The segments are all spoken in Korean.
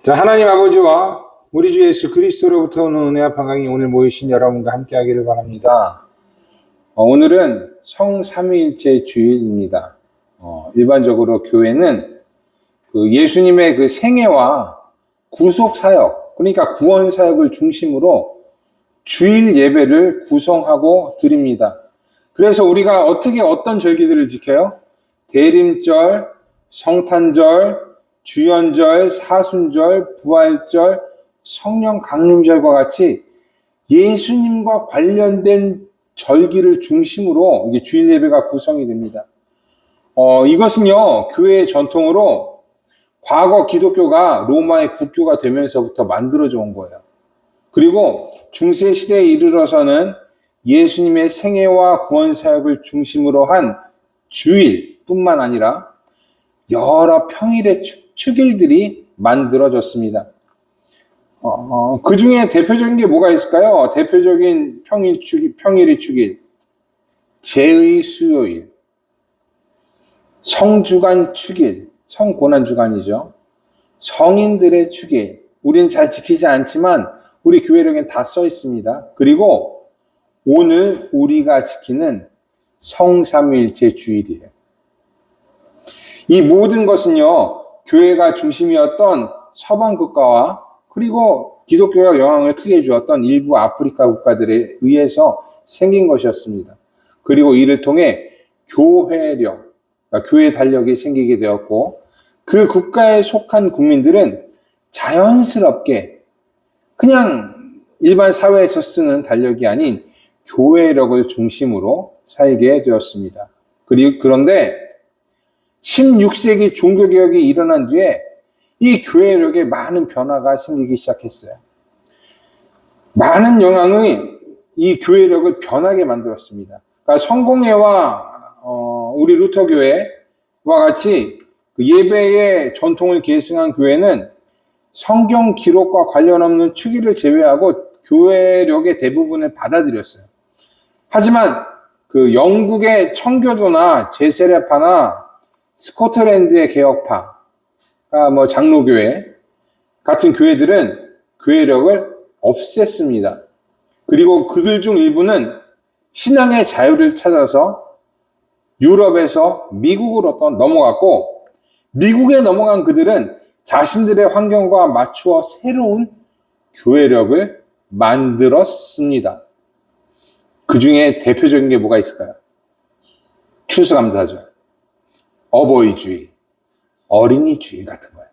자, 하나님 아버지와 우리 주 예수 그리스도로부터 오는 은혜와 평강이 오늘 모이신 여러분과 함께 하기를 바랍니다. 오늘은 성삼위일체 주일입니다. 일반적으로 교회는 예수님의 그 생애와 구속 사역, 그러니까 구원 사역을 중심으로 주일 예배를 구성하고 드립니다. 그래서 우리가 어떤 절기들을 지켜요? 대림절, 성탄절, 주연절, 사순절, 부활절, 성령 강림절과 같이 예수님과 관련된 절기를 중심으로 이게 주일 예배가 구성이 됩니다. 이것은요, 교회의 전통으로 과거 기독교가 로마의 국교가 되면서부터 만들어져 온 거예요. 그리고 중세 시대에 이르러서는 예수님의 생애와 구원 사역을 중심으로 한 주일뿐만 아니라 여러 평일의 축일들이 만들어졌습니다. 그 중에 대표적인 게 뭐가 있을까요? 대표적인 평일의 축일, 제의 수요일, 성주간 축일, 성고난주간이죠. 성인들의 축일, 우리는 잘 지키지 않지만 우리 교회력엔 다 써 있습니다. 그리고 오늘 우리가 지키는 성삼위일체 주일이에요. 이 모든 것은요, 교회가 중심이었던 서방 국가와 그리고 기독교가 영향을 크게 주었던 일부 아프리카 국가들에 의해서 생긴 것이었습니다. 그리고 이를 통해 교회력, 그러니까 교회 달력이 생기게 되었고, 그 국가에 속한 국민들은 자연스럽게 그냥 일반 사회에서 쓰는 달력이 아닌 교회력을 중심으로 살게 되었습니다. 그런데 16세기 종교개혁이 일어난 뒤에 이 교회력에 많은 변화가 생기기 시작했어요. 많은 영향이 이 교회력을 변하게 만들었습니다. 그러니까 성공회와 우리 루터교회와 같이 그 예배의 전통을 계승한 교회는 성경 기록과 관련 없는 축일을 제외하고 교회력의 대부분을 받아들였어요. 하지만 그 영국의 청교도나 제세례파나 스코틀랜드의 개혁파, 장로교회 같은 교회들은 교회력을 없앴습니다. 그리고 그들 중 일부는 신앙의 자유를 찾아서 유럽에서 미국으로 또 넘어갔고, 미국에 넘어간 그들은 자신들의 환경과 맞추어 새로운 교회력을 만들었습니다. 그 중에 대표적인 게 뭐가 있을까요? 추수감사절, 어버이주일, 어린이주일 같은 거예요.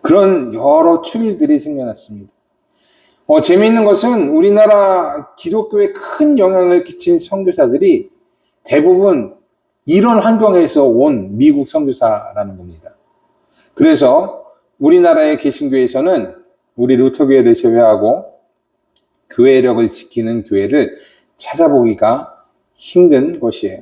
그런 여러 축일들이 생겨났습니다. 재미있는 것은 우리나라 기독교에 큰 영향을 끼친 선교사들이 대부분 이런 환경에서 온 미국 선교사라는 겁니다. 그래서 우리나라의 개신교에서는 우리 루터교회를 제외하고 교회력을 지키는 교회를 찾아보기가 힘든 것이에요.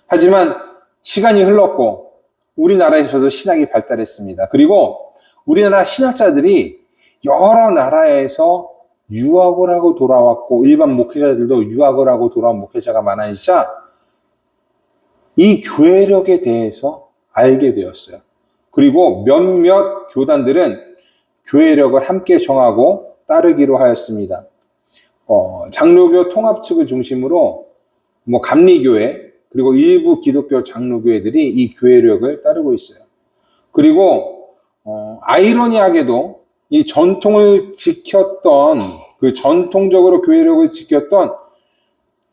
하지만 시간이 흘렀고 우리나라에서도 신학이 발달했습니다. 그리고 우리나라 신학자들이 여러 나라에서 유학을 하고 돌아왔고, 일반 목회자들도 유학을 하고 돌아온 목회자가 많아지자 이 교회력에 대해서 알게 되었어요. 그리고 몇몇 교단들은 교회력을 함께 정하고 따르기로 하였습니다. 장로교 통합 측을 중심으로 감리교회 그리고 일부 기독교 장로교회들이 이 교회력을 따르고 있어요. 그리고 아이러니하게도 이 전통을 지켰던, 그 전통적으로 교회력을 지켰던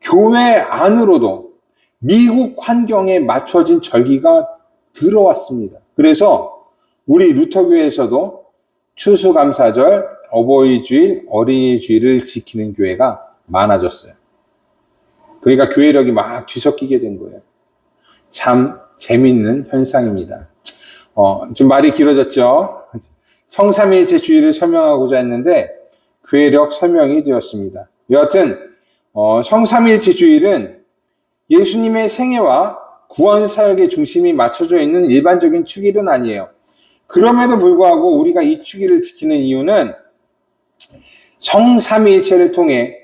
교회 안으로도 미국 환경에 맞춰진 절기가 들어왔습니다. 그래서 우리 루터교회에서도 추수감사절, 어버이주일, 어린이주일을 지키는 교회가 많아졌어요. 그러니까 교회력이 막 뒤섞이게 된 거예요. 참 재밌는 현상입니다. 좀 말이 길어졌죠? 성삼위일체 주일을 설명하고자 했는데 교회력 설명이 되었습니다. 여하튼 성삼위일체 주일은 예수님의 생애와 구원 사역의 중심이 맞춰져 있는 일반적인 축일은 아니에요. 그럼에도 불구하고 우리가 이 축일을 지키는 이유는 성삼위일체를 통해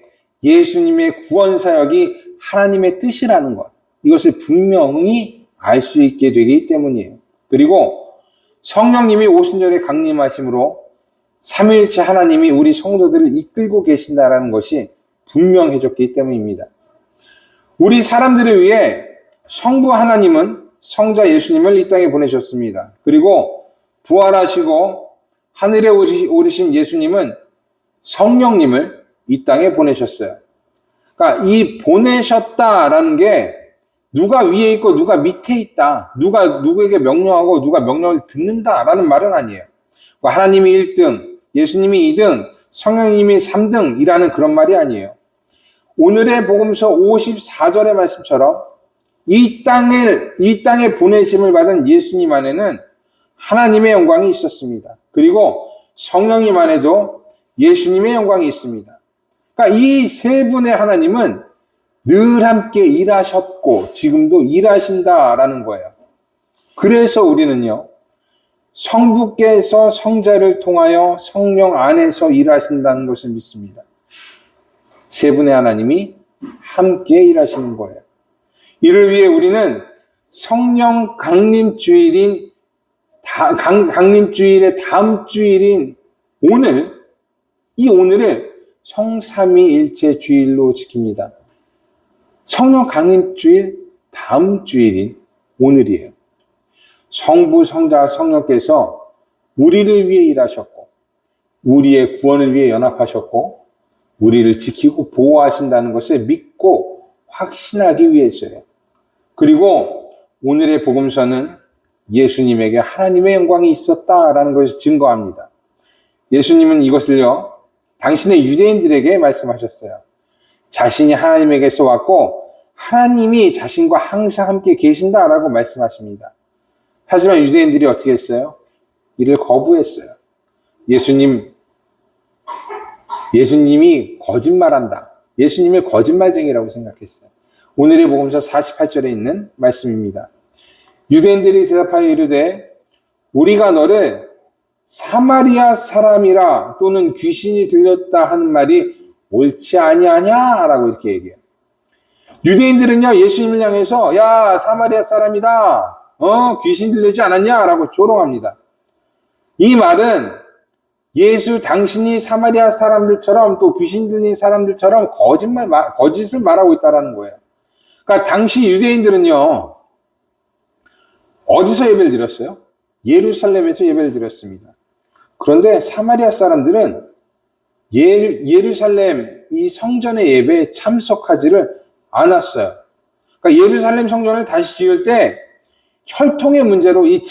예수님의 구원 사역이 하나님의 뜻이라는 것, 이것을 분명히 알 수 있게 되기 때문이에요. 그리고 성령님이 오순절에 강림하심으로 삼위일체 하나님이 우리 성도들을 이끌고 계신다는 것이 분명해졌기 때문입니다. 우리 사람들을 위해 성부 하나님은 성자 예수님을 이 땅에 보내셨습니다. 그리고 부활하시고 하늘에 오르신 예수님은 성령님을 이 땅에 보내셨어요. 그러니까 이 보내셨다라는 게 누가 위에 있고 누가 밑에 있다, 누가 누구에게 명령하고 누가 명령을 듣는다라는 말은 아니에요. 하나님이 1등, 예수님이 2등, 성령님이 3등이라는 그런 말이 아니에요. 오늘의 복음서 54절의 말씀처럼 이 땅에 보내심을 받은 예수님 안에는 하나님의 영광이 있었습니다. 그리고 성령님 안에도 예수님의 영광이 있습니다. 그러니까 이 세 분의 하나님은 늘 함께 일하셨고 지금도 일하신다라는 거예요. 그래서 우리는요, 성부께서 성자를 통하여 성령 안에서 일하신다는 것을 믿습니다. 세 분의 하나님이 함께 일하시는 거예요. 이를 위해 우리는 성령 강림주일의 다음 주일인 오늘을 성삼위일체 주일로 지킵니다. 성령 강림주일 다음 주일인 오늘이에요. 성부, 성자, 성령께서 우리를 위해 일하셨고 우리의 구원을 위해 연합하셨고 우리를 지키고 보호하신다는 것을 믿고 확신하기 위해서요. 그리고 오늘의 복음서는 예수님에게 하나님의 영광이 있었다라는 것을 증거합니다. 예수님은 이것을요, 당신의 유대인들에게 말씀하셨어요. 자신이 하나님에게서 왔고 하나님이 자신과 항상 함께 계신다라고 말씀하십니다. 하지만 유대인들이 어떻게 했어요? 이를 거부했어요. 예수님이 거짓말한다. 예수님의 거짓말쟁이라고 생각했어요. 오늘의 복음서 48절에 있는 말씀입니다. 유대인들이 대답하여 이르되 우리가 너를 사마리아 사람이라 또는 귀신이 들렸다 하는 말이 옳지 아니하냐라고 이렇게 얘기해요. 유대인들은요, 예수님을 향해서 야, 사마리아 사람이다. 귀신 들리지 않았냐라고 조롱합니다. 이 말은 예수 당신이 사마리아 사람들처럼 또 귀신 들린 사람들처럼 거짓을 말하고 있다는 거예요. 그러니까 당시 유대인들은요, 어디서 예배를 드렸어요? 예루살렘에서 예배를 드렸습니다. 그런데 사마리아 사람들은 예루살렘 이 성전의 예배에 참석하지를 않았어요. 그러니까 예루살렘 성전을 다시 지을 때 혈통의 문제로 이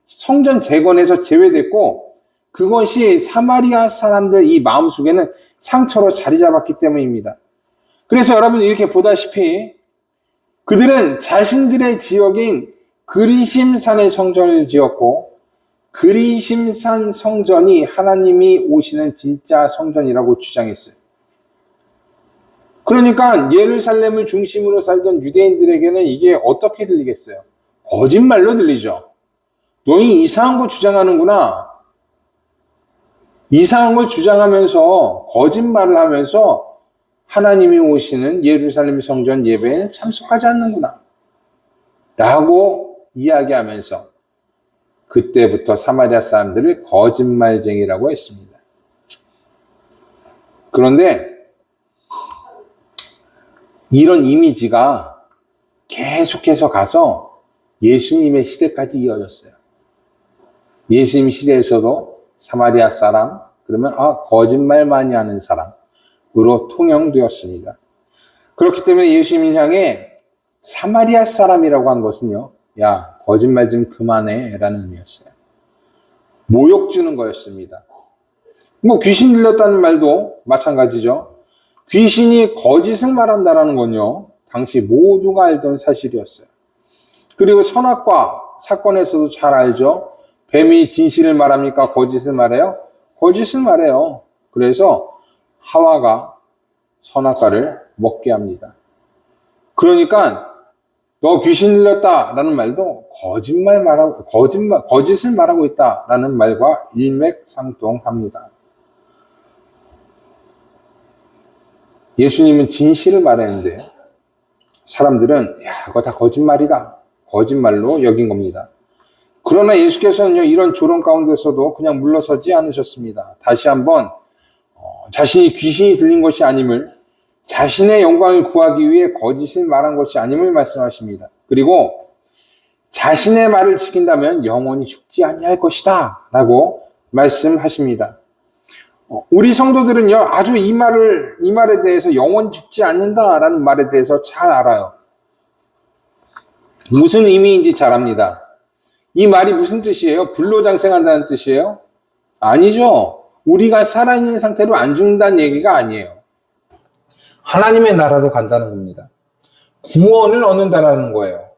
성전 재건에서 제외됐고 그것이 사마리아 사람들 이 마음속에는 상처로 자리 잡았기 때문입니다. 그래서 여러분 이렇게 보다시피 그들은 자신들의 지역인 그리심산의 성전을 지었고 그리심산 성전이 하나님이 오시는 진짜 성전이라고 주장했어요. 그러니까 예루살렘을 중심으로 살던 유대인들에게는 이게 어떻게 들리겠어요? 거짓말로 들리죠. 너희 이상한 거 주장하는구나. 이상한 걸 주장하면서 거짓말을 하면서 하나님이 오시는 예루살렘 성전 예배에 참석하지 않는구나 라고 이야기하면서 그때부터 사마리아 사람들을 거짓말쟁이라고 했습니다. 그런데 이런 이미지가 계속해서 가서 예수님의 시대까지 이어졌어요. 예수님 시대에서도 사마리아 사람, 그러면 거짓말 많이 하는 사람으로 통용되었습니다. 그렇기 때문에 예수님을 향해 사마리아 사람이라고 한 것은요, 야, 거짓말 좀 그만해 라는 의미였어요. 모욕 주는 거였습니다. 귀신 들렸다는 말도 마찬가지죠. 귀신이 거짓을 말한다는 건요, 당시 모두가 알던 사실이었어요. 그리고 선악과 사건에서도 잘 알죠. 뱀이 진실을 말합니까? 거짓을 말해요? 거짓을 말해요. 그래서 하와가 선악과를 먹게 합니다. 그러니까 너 귀신 들렸다라는 말도 거짓을 말하고 있다라는 말과 일맥상통합니다. 예수님은 진실을 말했는데 사람들은 야, 그거 다 거짓말이다. 거짓말로 여긴 겁니다. 그러나 예수께서는요, 이런 조롱 가운데서도 그냥 물러서지 않으셨습니다. 다시 한번 자신이 귀신이 들린 것이 아님을, 자신의 영광을 구하기 위해 거짓을 말한 것이 아님을 말씀하십니다. 그리고 자신의 말을 지킨다면 영원히 죽지 아니할 것이다 라고 말씀하십니다. 우리 성도들은요, 아주 이 말에 대해서 영원히 죽지 않는다라는 말에 대해서 잘 알아요. 무슨 의미인지 잘 압니다. 이 말이 무슨 뜻이에요? 불로장생한다는 뜻이에요? 아니죠. 우리가 살아있는 상태로 안 죽는다는 얘기가 아니에요. 하나님의 나라로 간다는 겁니다. 구원을 얻는다는 거예요.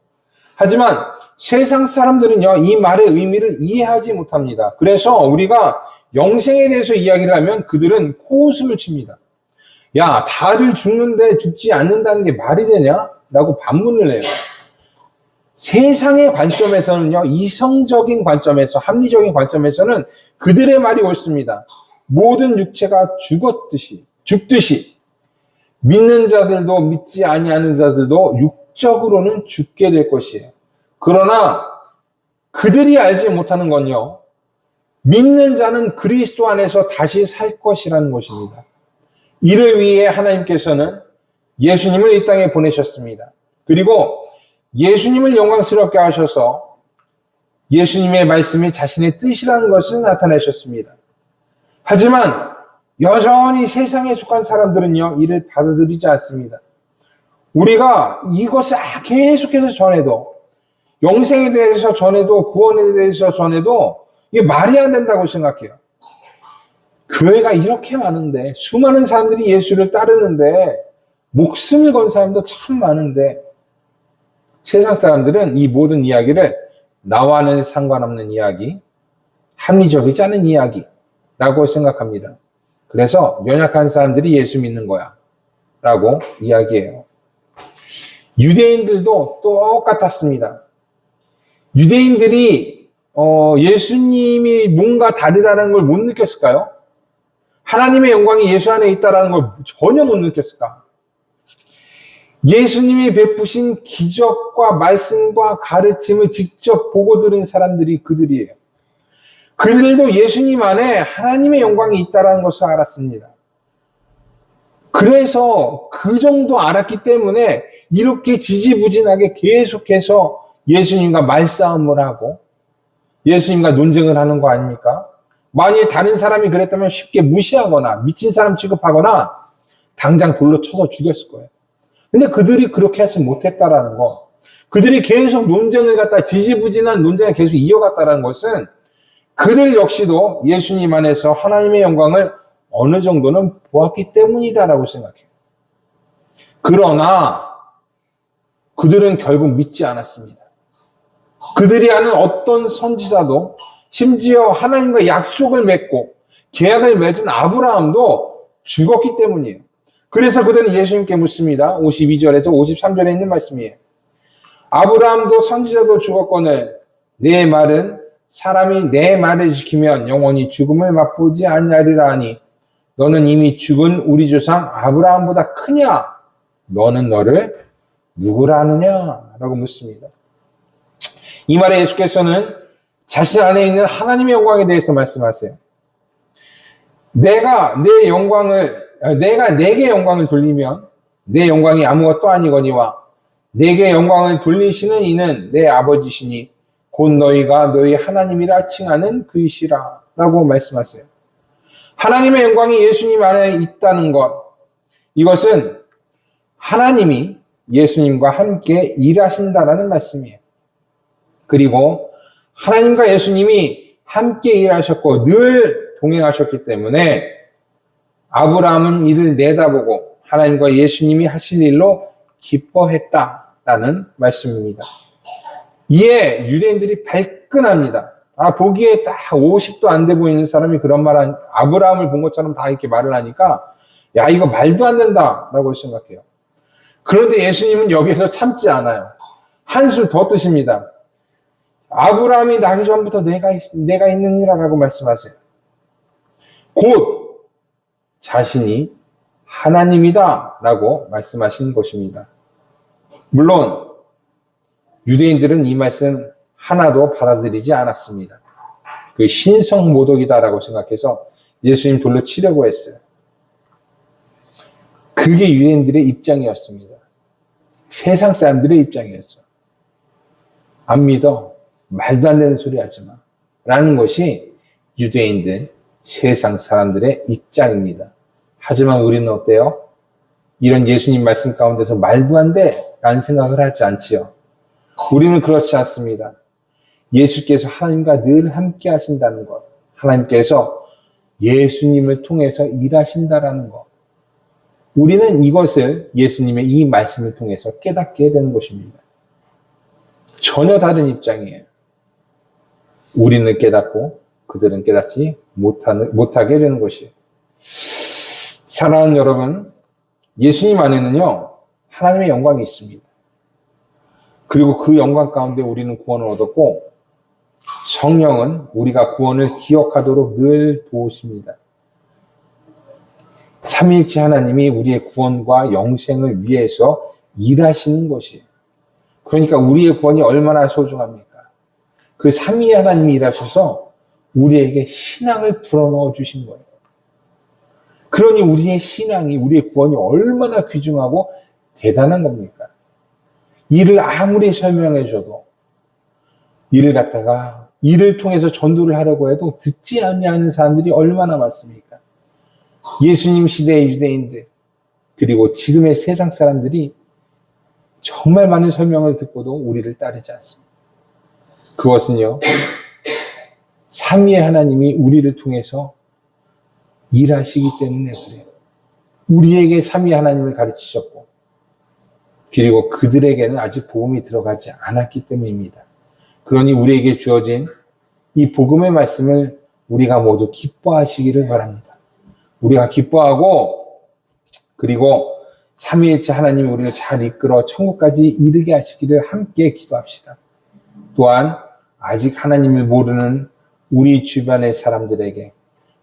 하지만 세상 사람들은요, 이 말의 의미를 이해하지 못합니다. 그래서 우리가 영생에 대해서 이야기를 하면 그들은 코웃음을 칩니다. 야, 다들 죽는데 죽지 않는다는 게 말이 되냐? 라고 반문을 해요. 세상의 관점에서는요, 이성적인 관점에서, 합리적인 관점에서는 그들의 말이 옳습니다. 모든 육체가 죽듯이 믿는 자들도 믿지 아니하는 자들도 육적으로는 죽게 될 것이에요. 그러나 그들이 알지 못하는 건요, 믿는 자는 그리스도 안에서 다시 살 것이라는 것입니다. 이를 위해 하나님께서는 예수님을 이 땅에 보내셨습니다. 그리고 예수님을 영광스럽게 하셔서 예수님의 말씀이 자신의 뜻이라는 것을 나타내셨습니다. 하지만 여전히 세상에 속한 사람들은요, 이를 받아들이지 않습니다. 우리가 이것을 계속해서 전해도, 영생에 대해서 전해도, 구원에 대해서 전해도 이게 말이 안 된다고 생각해요. 교회가 이렇게 많은데, 수많은 사람들이 예수를 따르는데, 목숨을 건 사람도 참 많은데, 세상 사람들은 이 모든 이야기를 나와는 상관없는 이야기, 합리적이지 않은 이야기라고 생각합니다. 그래서 연약한 사람들이 예수 믿는 거야 라고 이야기해요. 유대인들도 똑같았습니다. 유대인들이 예수님이 뭔가 다르다는 걸 못 느꼈을까요? 하나님의 영광이 예수 안에 있다는 걸 전혀 못 느꼈을까? 예수님이 베푸신 기적과 말씀과 가르침을 직접 보고 들은 사람들이 그들이에요. 그들도 예수님 안에 하나님의 영광이 있다는 것을 알았습니다. 그래서 그 정도 알았기 때문에 이렇게 지지부진하게 계속해서 예수님과 말싸움을 하고 예수님과 논쟁을 하는 거 아닙니까? 만약에 다른 사람이 그랬다면 쉽게 무시하거나 미친 사람 취급하거나 당장 돌로 쳐서 죽였을 거예요. 근데 그들이 그렇게 하지 못했다라는 거, 그들이 계속 논쟁을 갖다 지지부진한 논쟁을 계속 이어갔다는 것은 그들 역시도 예수님 안에서 하나님의 영광을 어느 정도는 보았기 때문이다라고 생각해요. 그러나 그들은 결국 믿지 않았습니다. 그들이 아는 어떤 선지자도, 심지어 하나님과 약속을 맺고 계약을 맺은 아브라함도 죽었기 때문이에요. 그래서 그들은 예수님께 묻습니다. 52절에서 53절에 있는 말씀이에요. 아브라함도 선지자도 죽었거늘 내 말은 사람이 내 말을 지키면 영원히 죽음을 맛보지 아니하리라 하니 너는 이미 죽은 우리 조상 아브라함보다 크냐? 너는 너를 누구라 하느냐? 라고 묻습니다. 이 말에 예수께서는 자신 안에 있는 하나님의 영광에 대해서 말씀하세요. 내가 내게 영광을 돌리면 내 영광이 아무것도 아니거니와 내게 영광을 돌리시는 이는 내 아버지시니 곧 너희가 너희 하나님이라 칭하는 그이시라 라고 말씀하세요. 하나님의 영광이 예수님 안에 있다는 것, 이것은 하나님이 예수님과 함께 일하신다라는 말씀이에요. 그리고 하나님과 예수님이 함께 일하셨고 늘 동행하셨기 때문에 아브라함은 이를 내다보고 하나님과 예수님이 하실 일로 기뻐했다라는 말씀입니다. 이에 유대인들이 발끈합니다. 보기에 딱 50도 안 돼 보이는 사람이 그런 아브라함을 본 것처럼 다 이렇게 말을 하니까 야, 이거 말도 안 된다라고 생각해요. 그런데 예수님은 여기서 참지 않아요. 한술 더 뜨십니다. 아브라함이 나기 전부터 내가 있느니라라고 말씀하세요. 곧 자신이 하나님이다라고 말씀하신 것입니다. 물론 유대인들은 이 말씀 하나도 받아들이지 않았습니다. 그 신성 모독이다라고 생각해서 예수님 돌로 치려고 했어요. 그게 유대인들의 입장이었습니다. 세상 사람들의 입장이었어. 안 믿어. 말도 안 되는 소리 하지 마. 라는 것이 유대인들, 세상 사람들의 입장입니다. 하지만 우리는 어때요? 이런 예수님 말씀 가운데서 말도 안 돼. 라는 생각을 하지 않지요. 우리는 그렇지 않습니다. 예수께서 하나님과 늘 함께 하신다는 것. 하나님께서 예수님을 통해서 일하신다라는 것. 우리는 이것을 예수님의 이 말씀을 통해서 깨닫게 되는 것입니다. 전혀 다른 입장이에요. 우리는 깨닫고 그들은 깨닫지 못하게 되는 것이에요. 사랑하는 여러분, 예수님 안에는요, 하나님의 영광이 있습니다. 그리고 그 영광 가운데 우리는 구원을 얻었고, 성령은 우리가 구원을 기억하도록 늘 도우십니다. 삼위일체 하나님이 우리의 구원과 영생을 위해서 일하시는 것이에요. 그러니까 우리의 구원이 얼마나 소중합니까? 그 삼위의 하나님이 일하셔서 우리에게 신앙을 불어넣어 주신 거예요. 그러니 우리의 신앙이, 우리의 구원이 얼마나 귀중하고 대단한 겁니까? 이를 아무리 설명해줘도, 이를 갖다가 이를 통해서 전도를 하려고 해도 듣지 아니하는 사람들이 얼마나 많습니까? 예수님 시대의 유대인들, 그리고 지금의 세상 사람들이 정말 많은 설명을 듣고도 우리를 따르지 않습니다. 그것은요, 삼위의 하나님이 우리를 통해서 일하시기 때문에 그래요. 우리에게 삼위 하나님을 가르치셨고, 그리고 그들에게는 아직 복음이 들어가지 않았기 때문입니다. 그러니 우리에게 주어진 이 복음의 말씀을 우리가 모두 기뻐하시기를 바랍니다. 우리가 기뻐하고, 그리고 삼위일체 하나님이 우리를 잘 이끌어 천국까지 이르게 하시기를 함께 기도합시다. 또한 아직 하나님을 모르는 우리 주변의 사람들에게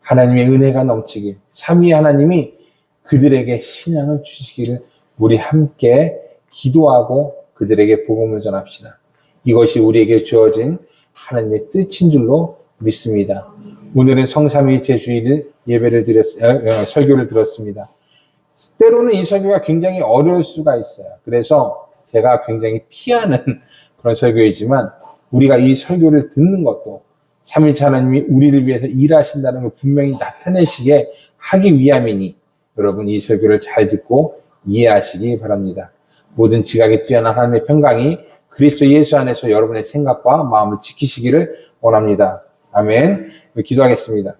하나님의 은혜가 넘치길, 삼위 하나님이 그들에게 신앙을 주시기를 우리 함께 기도하고 그들에게 복음을 전합시다. 이것이 우리에게 주어진 하나님의 뜻인 줄로 믿습니다. 오늘은 성삼위일체 주일 설교를 들었습니다. 때로는 이 설교가 굉장히 어려울 수가 있어요. 그래서 제가 굉장히 피하는 그런 설교이지만, 우리가 이 설교를 듣는 것도 삼위일체 하나님이 우리를 위해서 일하신다는 걸 분명히 나타내시게 하기 위함이니, 여러분 이 설교를 잘 듣고 이해하시기 바랍니다. 모든 지각에 뛰어난 하나님의 평강이 그리스도 예수 안에서 여러분의 생각과 마음을 지키시기를 원합니다. 아멘. 기도하겠습니다.